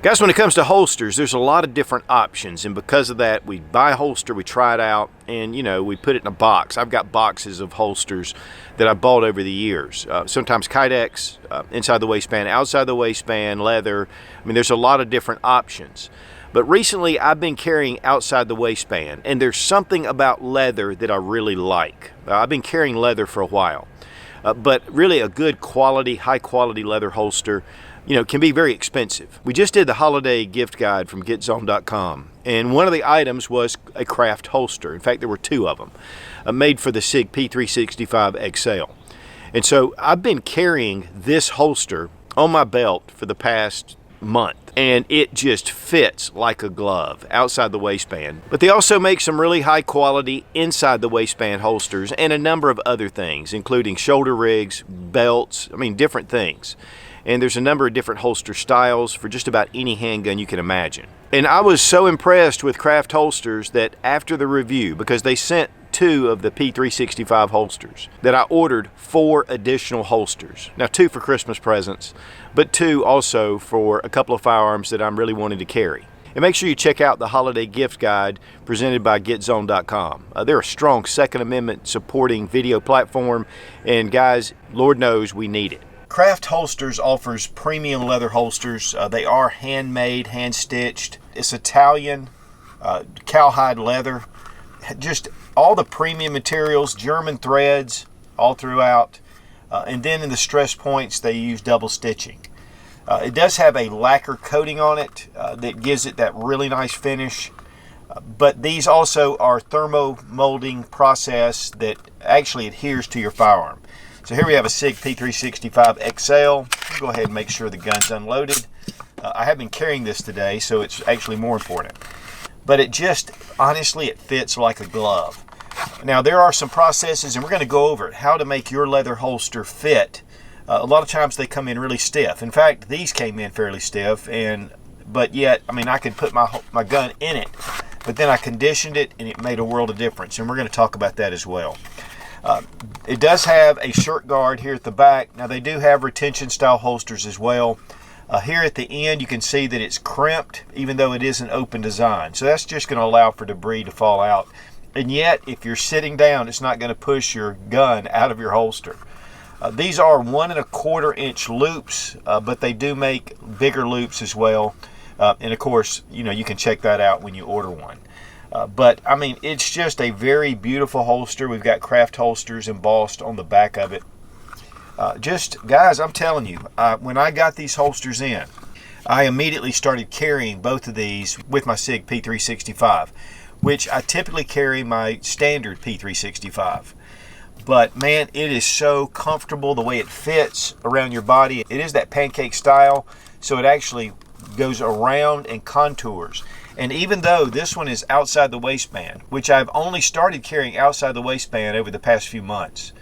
Guys, when it comes to holsters, there's a lot of different options, and because of that, we buy a holster, we try it out, and we put it in a box. I've got boxes of holsters that I bought over the years. Sometimes Kydex, inside the waistband, outside the waistband, leather. I mean, there's a lot of different options. But recently, I've been carrying outside the waistband, and there's something about leather that I really like. I've been carrying leather for a while, but really a good quality, high quality leather holster can be very expensive. We just did the holiday gift guide from Getzone.com, and one of the items was a craft holster. In fact, there were two of them, made for the SIG P365 XL. And so I've been carrying this holster on my belt for the past month, and it just fits like a glove outside the waistband. But they also make some really high quality inside the waistband holsters and a number of other things, including shoulder rigs, belts, different things. And there's a number of different holster styles for just about any handgun you can imagine. And I was so impressed with Craft Holsters that after the review, because they sent 2 of the P365 holsters, that I ordered 4 additional holsters. Now 2 for Christmas presents, but 2 also for a couple of firearms that I'm really wanting to carry. And make sure you check out the holiday gift guide presented by Getzone.com. They're a strong Second Amendment supporting video platform, and guys, Lord knows we need it. Craft Holsters offers premium leather holsters. They are handmade, hand-stitched. It's Italian, cowhide leather. Just all the premium materials, German threads all throughout. And then in the stress points, they use double stitching. It does have a lacquer coating on it that gives it that really nice finish. But these also are thermo molding process that actually adheres to your firearm. So here we have a SIG P365 XL. Go ahead and make sure the gun's unloaded. I have been carrying this today, so it's actually more important. But it just, honestly, it fits like a glove. Now, there are some processes, and we're going to go over it, how to make your leather holster fit. A lot of times they come in really stiff. In fact, these came in fairly stiff, but yet, I could put my gun in it, but then I conditioned it, and it made a world of difference, and we're going to talk about that as well. It does have a shirt guard here at the back. Now they do have retention style holsters as well. Here at the end you can see that it's crimped even though it is an open design. So that's just going to allow for debris to fall out. And yet if you're sitting down, it's not going to push your gun out of your holster. These are 1 1/4 inch loops, but they do make bigger loops as well. And of course, you can check that out when you order one. But it's just a very beautiful holster. We've got Craft Holsters embossed on the back of it. Guys, I'm telling you, when I got these holsters in, I immediately started carrying both of these with my SIG P365, which I typically carry my standard P365. But man, it is so comfortable the way it fits around your body. It is that pancake style, so it actually goes around and contours. And even though this one is outside the waistband, which I've only started carrying outside the waistband over the past few months,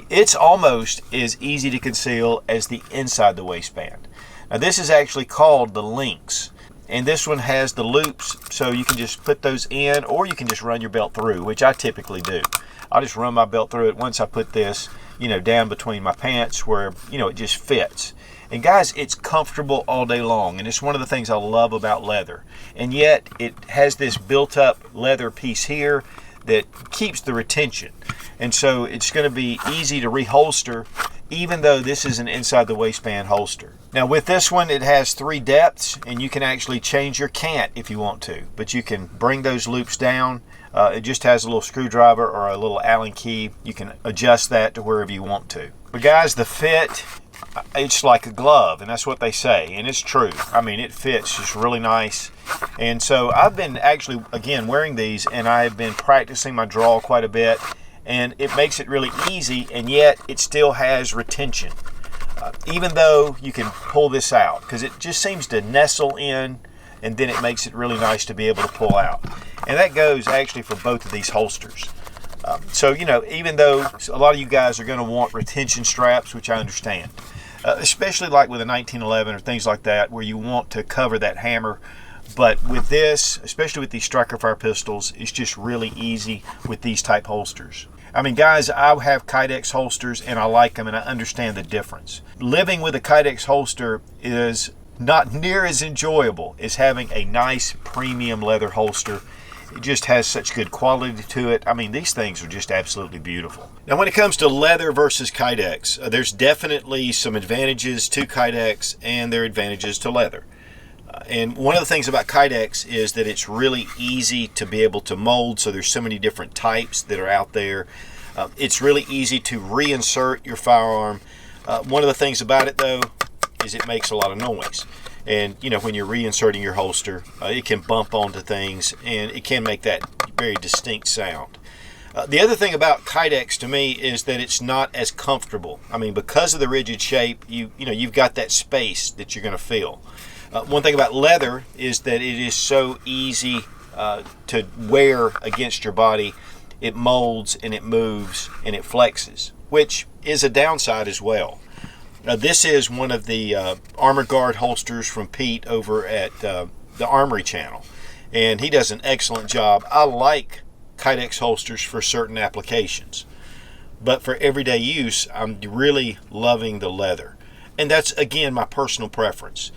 it's almost as easy to conceal as the inside the waistband. Now this is actually called the Lynx, and this one has the loops, so you can just put those in, or you can just run your belt through, which I typically do. I'll just run my belt through it once I put this, down between my pants where, it just fits. And guys, it's comfortable all day long, and it's one of the things I love about leather. And yet, it has this built-up leather piece here that keeps the retention. And so it's going to be easy to reholster, even though this is an inside the waistband holster. Now with this one, it has 3 depths, and you can actually change your cant if you want to. But you can bring those loops down. It just has a little screwdriver or a little Allen key. You can adjust that to wherever you want to. But guys, the fit, it's like a glove, and that's what they say, and it's true. It fits just really nice. And so I've been actually, again, wearing these, and I've been practicing my draw quite a bit, and it makes it really easy, and yet it still has retention. Even though you can pull this out, because it just seems to nestle in, and then it makes it really nice to be able to pull out. And that goes actually for both of these holsters. So, even though a lot of you guys are going to want retention straps, which I understand, especially like with a 1911 or things like that, where you want to cover that hammer. But with this, especially with these striker fire pistols, it's just really easy with these type holsters. Guys, I have Kydex holsters, and I like them, and I understand the difference. Living with a Kydex holster is not near as enjoyable as having a nice premium leather holster. It just has such good quality to it. I mean, these things are just absolutely beautiful. Now, when it comes to leather versus Kydex, there's definitely some advantages to Kydex and there are advantages to leather. And one of the things about Kydex is that it's really easy to be able to mold, so there's so many different types that are out there. It's really easy to reinsert your firearm. One of the things about it, though, is it makes a lot of noise. And, you know, when you're reinserting your holster, it can bump onto things, and it can make that very distinct sound. The other thing about Kydex to me is that it's not as comfortable. I mean, because of the rigid shape, you've got that space that you're going to feel. One thing about leather is that it is so easy to wear against your body. It molds and it moves and it flexes, which is a downside as well. Now, this is one of the Armor Guard holsters from Pete over at the Armory channel, and he does an excellent job. I like Kydex holsters for certain applications, but for everyday use, I'm really loving the leather, and that's, again, my personal preference.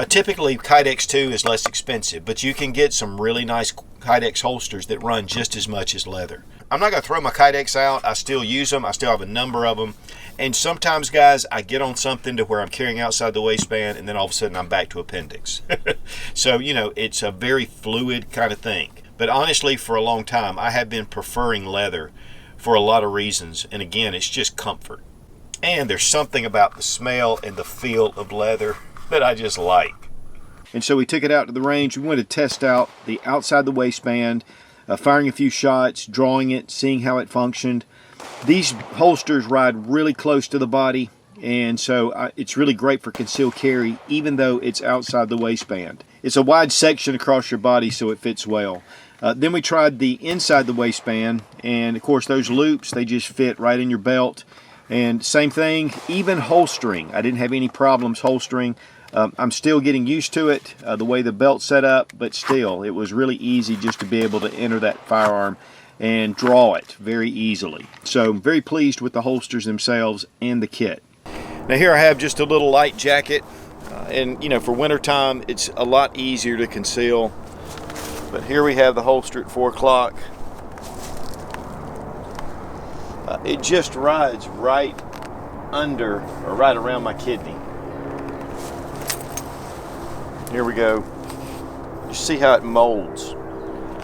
Typically, Kydex 2 is less expensive, but you can get some really nice Kydex holsters that run just as much as leather. I'm not going to throw my Kydex out. I still use them. I still have a number of them. And sometimes, guys, I get on something to where I'm carrying outside the waistband, and then all of a sudden I'm back to appendix. So, you know, it's a very fluid kind of thing. But honestly, for a long time, I have been preferring leather for a lot of reasons. And again, it's just comfort. And there's something about the smell and the feel of leather that I just like. And so we took it out to the range. We wanted to test out the outside the waistband, firing a few shots, drawing it, seeing how it functioned. These holsters ride really close to the body, and so it's really great for concealed carry, even though it's outside the waistband. It's a wide section across your body, so it fits well. Then we tried the inside the waistband, and of course those loops, they just fit right in your belt. And same thing, even holstering. I didn't have any problems holstering. I'm still getting used to it, the way the belt's set up, but still, it was really easy just to be able to enter that firearm and draw it very easily. So I'm very pleased with the holsters themselves and the kit. Now here I have just a little light jacket, and you know, for winter time, it's a lot easier to conceal. But here we have the holster at 4 o'clock. It just rides right under or right around my kidney. Here we go. You see how it molds.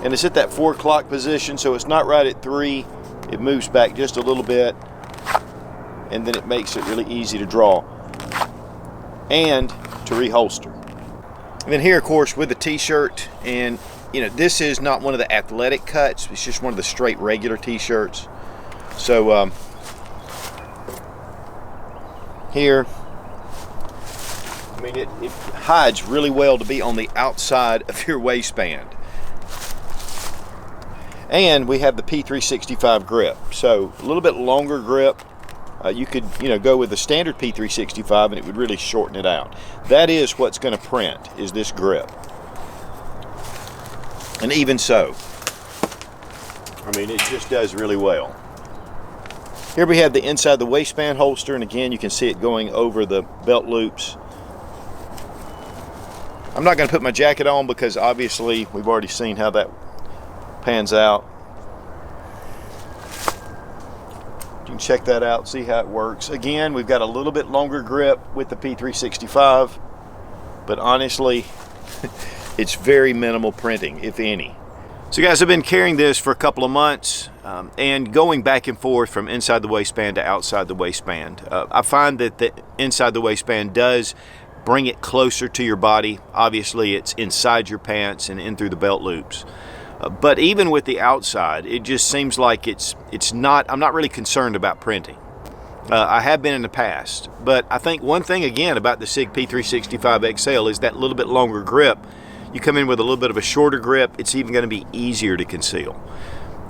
And it's at that 4 o'clock position, so it's not right at 3. It moves back just a little bit, and then it makes it really easy to draw and to reholster. And then here, of course, with the t-shirt, and you know, this is not one of the athletic cuts, it's just one of the straight regular t-shirts. So here, I mean, it hides really well to be on the outside of your waistband. And we have the P365 grip, so a little bit longer grip. You could, you know, go with the standard P365 and it would really shorten it out. That is what's going to print, is this grip. And even so, I mean, it just does really well. Here we have the inside the waistband holster, and again, you can see it going over the belt loops. I'm not going to put my jacket on because obviously we've already seen how that pans out. You can check that out, see how it works. Again, we've got a little bit longer grip with the P365, but honestly, it's very minimal printing, if any. So guys, I've been carrying this for a couple of months and going back and forth from inside the waistband to outside the waistband. I find that the inside the waistband does bring it closer to your body. Obviously, it's inside your pants and in through the belt loops. But even with the outside, it just seems like I'm not really concerned about printing. I have been in the past, but I think one thing again about the SIG P365 XL is that little bit longer grip. You come in with a little bit of a shorter grip, it's even going to be easier to conceal.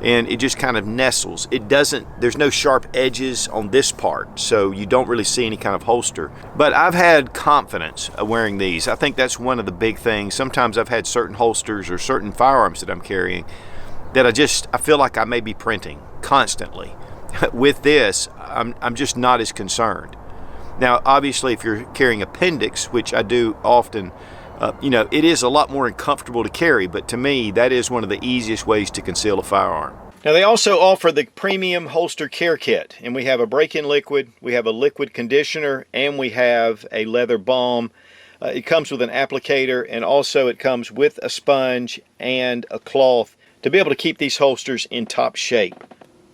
And it just kind of nestles. There's no sharp edges on this part, so you don't really see any kind of holster. But I've had confidence wearing these. I think that's one of the big things. Sometimes I've had certain holsters or certain firearms that I'm carrying that I feel like I may be printing constantly. With this, I'm just not as concerned. Now, obviously, if you're carrying appendix, which I do often, it is a lot more uncomfortable to carry, but to me, that is one of the easiest ways to conceal a firearm. Now, they also offer the premium holster care kit, and we have a break-in liquid, we have a liquid conditioner, and we have a leather balm. It comes with an applicator, and also it comes with a sponge and a cloth to be able to keep these holsters in top shape.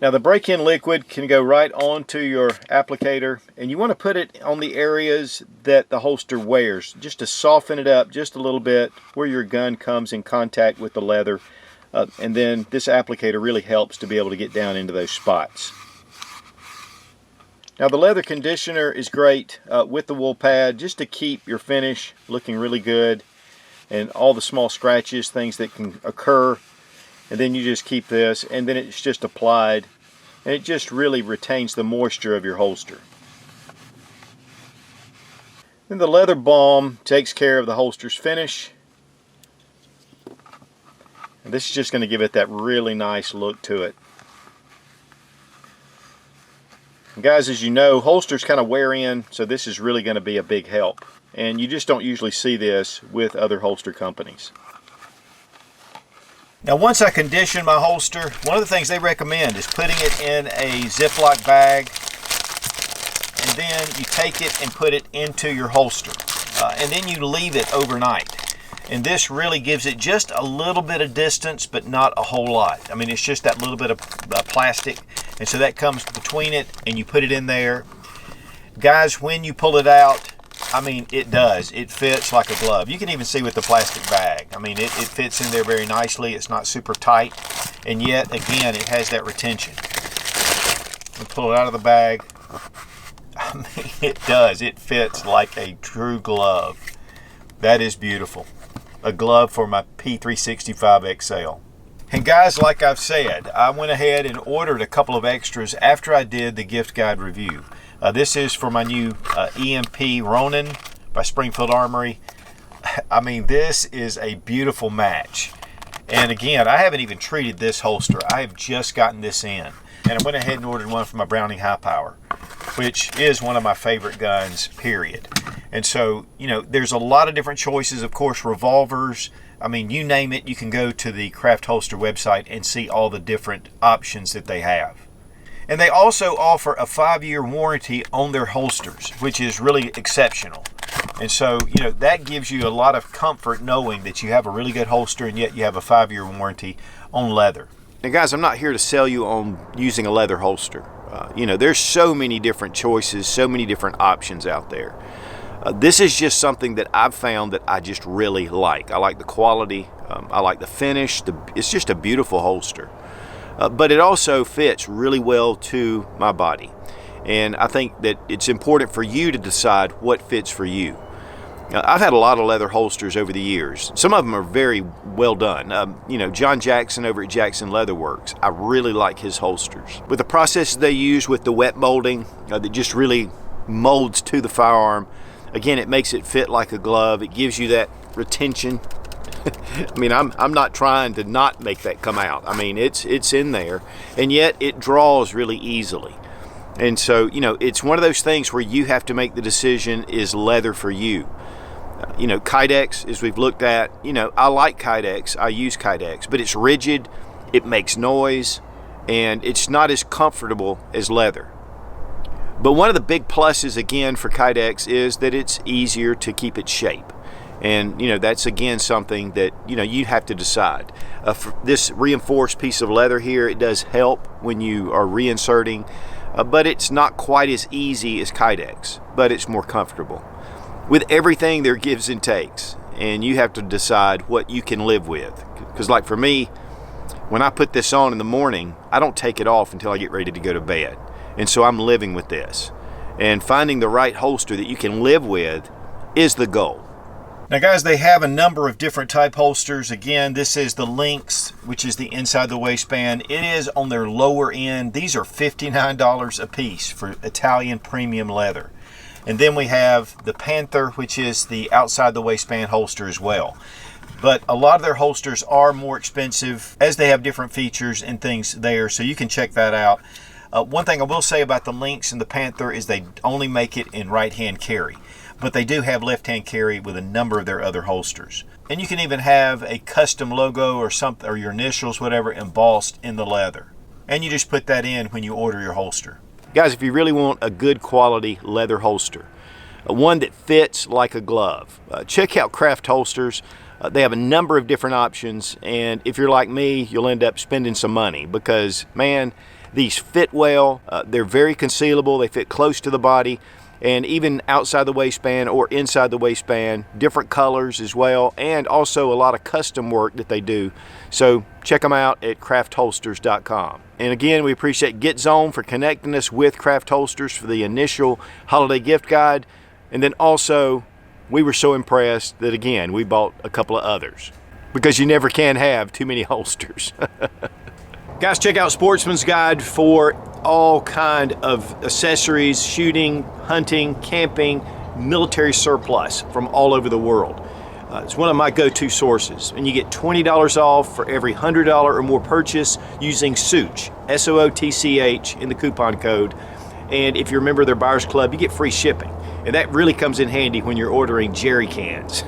Now, the break-in liquid can go right onto your applicator, and you want to put it on the areas that the holster wears, just to soften it up just a little bit where your gun comes in contact with the leather. And then this applicator really helps to be able to get down into those spots. Now, the leather conditioner is great with the wool pad, just to keep your finish looking really good and all the small scratches, things that can occur. And then you just keep this, and then it's just applied, and it just really retains the moisture of your holster. Then the leather balm takes care of the holster's finish. And this is just going to give it that really nice look to it. And guys, as you know, holsters kind of wear in, so this is really going to be a big help. And you just don't usually see this with other holster companies. Now, once I condition my holster, one of the things they recommend is putting it in a Ziploc bag, and then you take it and put it into your holster, and then you leave it overnight. And this really gives it just a little bit of distance, but not a whole lot. I mean, it's just that little bit of plastic, and so that comes between it, and you put it in there. Guys, when you pull it out, I mean, it does. It fits like a glove. You can even see with the plastic bag. I mean, it fits in there very nicely. It's not super tight, and yet, again, it has that retention. We pull it out of the bag. I mean, it does. It fits like a true glove. That is beautiful. A glove for my P365 XL. And guys, like I've said, I went ahead and ordered a couple of extras after I did the gift guide review. This is for my new EMP Ronin by Springfield Armory. I mean, this is a beautiful match. And again, I haven't even treated this holster. I have just gotten this in. And I went ahead and ordered one for my Browning High Power, which is one of my favorite guns, period. And so, there's a lot of different choices. Of course, revolvers. I mean, you name it, you can go to the Craft Holster website and see all the different options that they have. And they also offer a 5-year warranty on their holsters, which is really exceptional. And so, that gives you a lot of comfort knowing that you have a really good holster, and yet you have a 5-year warranty on leather. Now, guys, I'm not here to sell you on using a leather holster. There's so many different choices, so many different options out there. This is just something that I've found that I just really like. I like the quality. I like the finish. It's just a beautiful holster. But it also fits really well to my body. And I think that it's important for you to decide what fits for you. I've had a lot of leather holsters over the years. Some of them are very well done. John Jackson over at Jackson Leather Works, I really like his holsters. With the process they use with the wet molding that just really molds to the firearm, again, it makes it fit like a glove. It gives you that retention. I mean, I'm not trying to not make that come out. I mean, it's in there, and yet it draws really easily. And so, it's one of those things where you have to make the decision, is leather for you? Kydex, as we've looked at, I like Kydex. I use Kydex, but it's rigid, it makes noise, and it's not as comfortable as leather. But one of the big pluses, again, for Kydex is that it's easier to keep its shape. And, that's, again, something that, you have to decide. For this reinforced piece of leather here, it does help when you are reinserting, but it's not quite as easy as Kydex, but it's more comfortable. With everything, there are gives and takes, and you have to decide what you can live with. Because, like for me, when I put this on in the morning, I don't take it off until I get ready to go to bed. And so I'm living with this. And finding the right holster that you can live with is the goal. Now, guys, they have a number of different type holsters. Again, this is the Lynx, which is the inside the waistband. It is on their lower end. These are $59 a piece for Italian premium leather. And then we have the Panther, which is the outside the waistband holster as well. But a lot of their holsters are more expensive as they have different features and things there, so you can check that out. One thing I will say about the Lynx and the Panther is they only make it in right-hand carry, but they do have left-hand carry with a number of their other holsters. And you can even have a custom logo or something, or your initials, whatever, embossed in the leather. And you just put that in when you order your holster. Guys, if you really want a good quality leather holster, one that fits like a glove, check out Craft Holsters. They have a number of different options, and if you're like me, you'll end up spending some money because, man, these fit well. They're very concealable. They fit close to the body, and even outside the waistband or inside the waistband, different colors as well, and also a lot of custom work that they do. So check them out at craftholsters.com. And again, we appreciate Getzone for connecting us with Craft Holsters for the initial holiday gift guide. And then also, we were so impressed that again, we bought a couple of others because you never can have too many holsters. Guys, check out Sportsman's Guide for all kind of accessories, shooting, hunting, camping, military surplus from all over the world. It's one of my go-to sources, and you get $20 off for every $100 or more purchase using Sootch, S-O-O-T-C-H in the coupon code. And if you're a member of their Buyers Club, you get free shipping. And that really comes in handy when you're ordering jerry cans.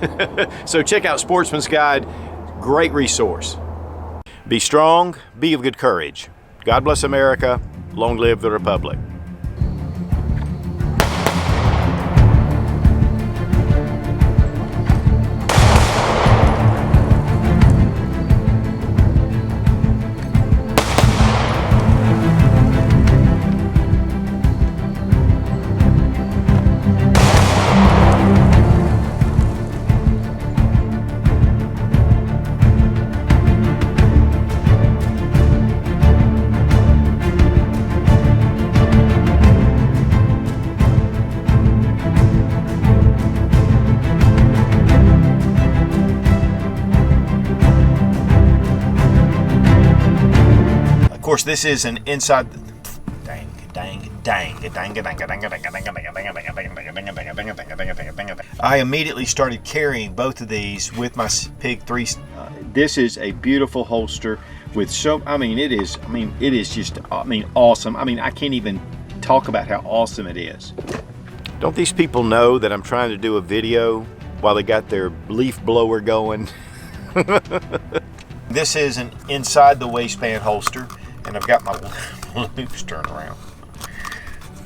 So check out Sportsman's Guide, great resource. Be strong, be of good courage. God bless America, long live the Republic. Of course, this is an inside. I immediately started carrying both of these with my Pig 3. This is a beautiful holster with so. It is just. Awesome. I can't even talk about how awesome it is. Don't these people know that I'm trying to do a video while they got their leaf blower going? This is an inside the waistband holster. And I've got my loops turned around.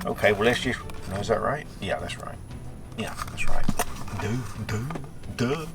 Okay, well let's just, is that right? Yeah, that's right. Yeah, that's right. Duh.